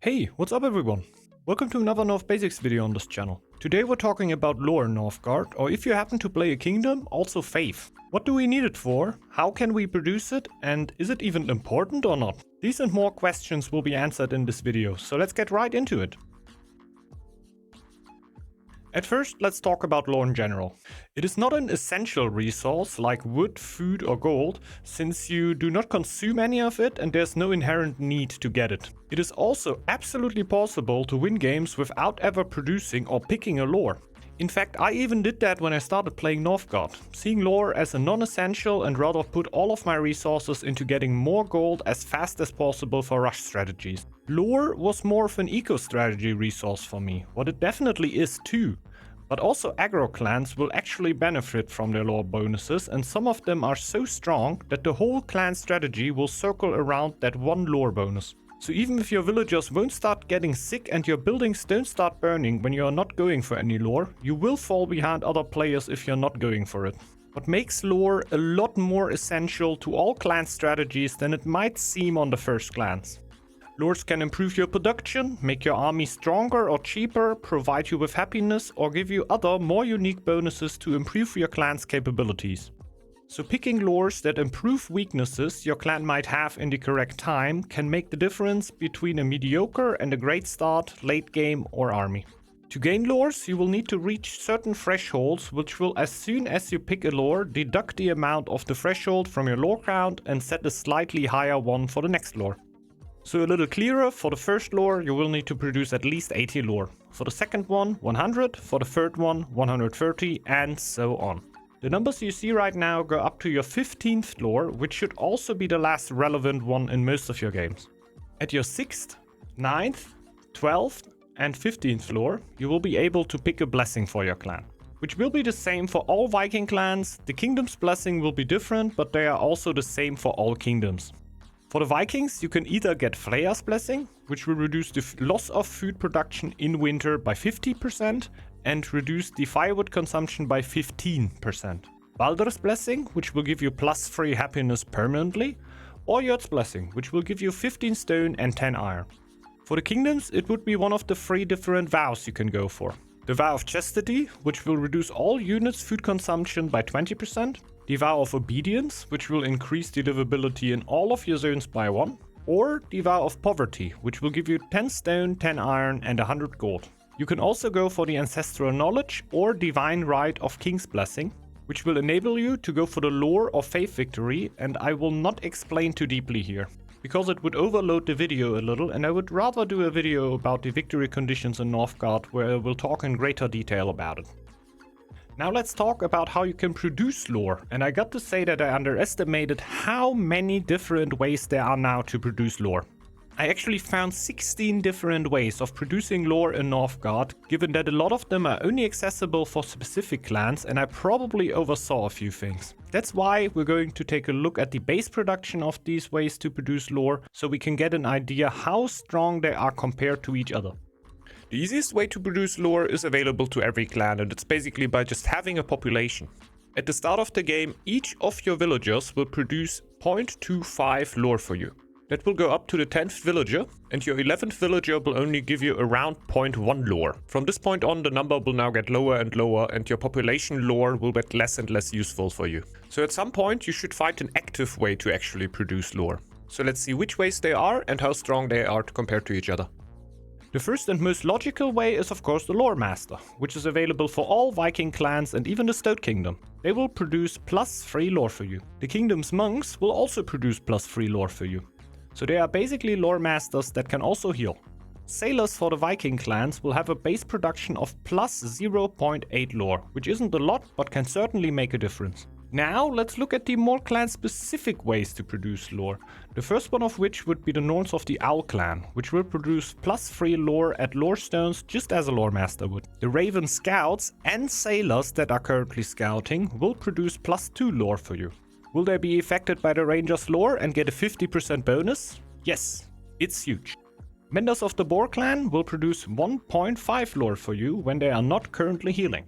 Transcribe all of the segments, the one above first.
Hey, what's up everyone? Welcome to another Northbasics video on this channel. Today we're talking about lore in Northgard, or if you happen to play a kingdom, also faith. What do we need it for? How can we produce it? And is it even important or not? These and more questions will be answered in this video, so let's get right into it. At first, let's talk about lore in general. It is not an essential resource like wood, food or gold, since you do not consume any of it and there's no inherent need to get it. It is also absolutely possible to win games without ever producing or picking a lore. In fact, I even did that when I started playing Northgard, seeing lore as a non-essential and rather put all of my resources into getting more gold as fast as possible for rush strategies. Lore was more of an eco strategy resource for me, what it definitely is too. But also aggro clans will actually benefit from their lore bonuses, and some of them are so strong that the whole clan strategy will circle around that one lore bonus. So even if your villagers won't start getting sick and your buildings don't start burning when you are not going for any lore, you will fall behind other players if you're not going for it. What makes lore a lot more essential to all clan strategies than it might seem on the first glance. Lores can improve your production, make your army stronger or cheaper, provide you with happiness, or give you other more unique bonuses to improve your clan's capabilities. So picking lores that improve weaknesses your clan might have in the correct time can make the difference between a mediocre and a great start, late game or army. To gain lores, you will need to reach certain thresholds, which will, as soon as you pick a lore, deduct the amount of the threshold from your lore count and set a slightly higher one for the next lore. So a little clearer, for the first lore you will need to produce at least 80 lore. For the second one 100, for the third one 130 and so on. The numbers you see right now go up to your 15th lore, which should also be the last relevant one in most of your games. At your 6th, 9th, 12th and 15th lore you will be able to pick a blessing for your clan, which will be the same for all Viking clans. The kingdom's blessing will be different, but they are also the same for all kingdoms. For the Vikings, you can either get Freya's Blessing, which will reduce the loss of food production in winter by 50% and reduce the firewood consumption by 15%. Baldur's Blessing, which will give you +3 happiness permanently, or Yurt's Blessing, which will give you 15 stone and 10 iron. For the kingdoms, it would be one of the 3 different vows you can go for. The Vow of Chastity, which will reduce all units' food consumption by 20%. The Vow of Obedience, which will increase the livability in all of your zones by 1. Or the Vow of Poverty, which will give you 10 stone, 10 iron and 100 gold. You can also go for the Ancestral Knowledge or Divine Right of King's Blessing, which will enable you to go for the lore of Faith Victory, and I will not explain too deeply here, because it would overload the video a little, and I would rather do a video about the victory conditions in Northgard where I will talk in greater detail about it. Now let's talk about how you can produce lore, and I got to say that I underestimated how many different ways there are now to produce lore. I actually found 16 different ways of producing lore in Northgard, given that a lot of them are only accessible for specific clans and I probably oversaw a few things. That's why we're going to take a look at the base production of these ways to produce lore, so we can get an idea how strong they are compared to each other. The easiest way to produce lore is available to every clan, and it's basically by just having a population. At the start of the game, each of your villagers will produce 0.25 lore for you. That will go up to the 10th villager, and your 11th villager will only give you around 0.1 lore. From this point on, the number will now get lower and lower, and your population lore will get less and less useful for you. So at some point you should find an active way to actually produce lore. So let's see which ways they are and how strong they are compared to each other. The first and most logical way is of course the Lore Master, which is available for all Viking clans and even the Stoat Kingdom. They will produce +3 lore for you. The kingdom's monks will also produce +3 lore for you. So they are basically Lore Masters that can also heal. Sailors for the Viking clans will have a base production of +0.8 lore, which isn't a lot but can certainly make a difference. Now let's look at the more clan specific ways to produce lore. The first one of which would be the Norns of the Owl clan, which will produce +3 lore at lore stones just as a lore master would. The Raven scouts and sailors that are currently scouting will produce +2 lore for you. Will they be affected by the ranger's lore and get a 50% bonus? Yes, it's huge. Menders of the Boar clan will produce 1.5 lore for you when they are not currently healing.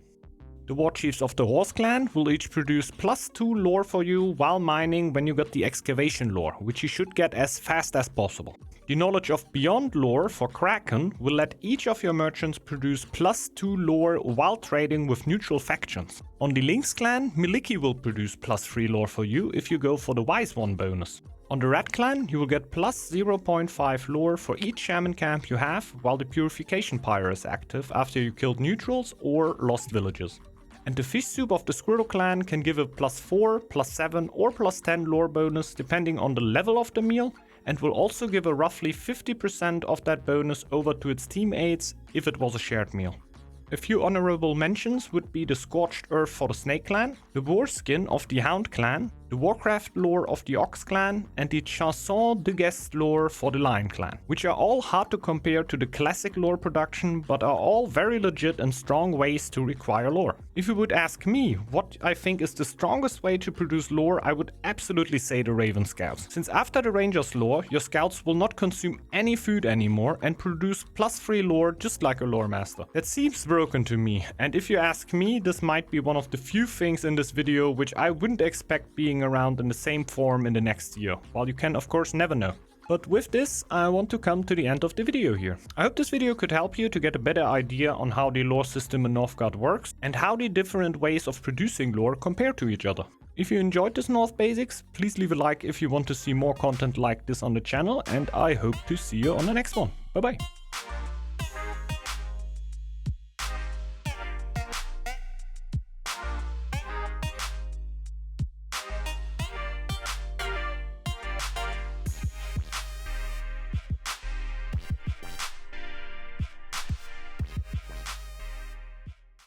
The war chiefs of the horse clan will each produce +2 lore for you while mining when you got the excavation lore, which you should get as fast as possible. The knowledge of beyond lore for Kraken will let each of your merchants produce +2 lore while trading with neutral factions. On the Lynx clan, Miliki will produce +3 lore for you if you go for the Wise One bonus. On the Red clan, you will get +0.5 lore for each shaman camp you have while the Purification Pyre is active after you killed neutrals or lost villages. And the Fish Soup of the Squirrel clan can give a +4, +7 or +10 lore bonus depending on the level of the meal, and will also give a roughly 50% of that bonus over to its teammates if it was a shared meal. A few honorable mentions would be the Scorched Earth for the Snake clan, the Boar Skin of the Hound clan, the Warcraft lore of the Ox clan, and the Chanson de Guest lore for the Lion clan, which are all hard to compare to the classic lore production, but are all very legit and strong ways to require lore. If you would ask me what I think is the strongest way to produce lore, I would absolutely say the Raven Scouts. Since after the Rangers lore, your scouts will not consume any food anymore and produce +3 lore just like a lore master. That seems broken to me, and if you ask me, this might be one of the few things in this video which I wouldn't expect being around in the same form in the next year, while you can of course never know. But with this, I want to come to the end of the video here. I hope this video could help you to get a better idea on how the lore system in Northgard works and how the different ways of producing lore compare to each other. If you enjoyed this Northbasics, please leave a like if you want to see more content like this on the channel, and I hope to see you on the next one. Bye bye.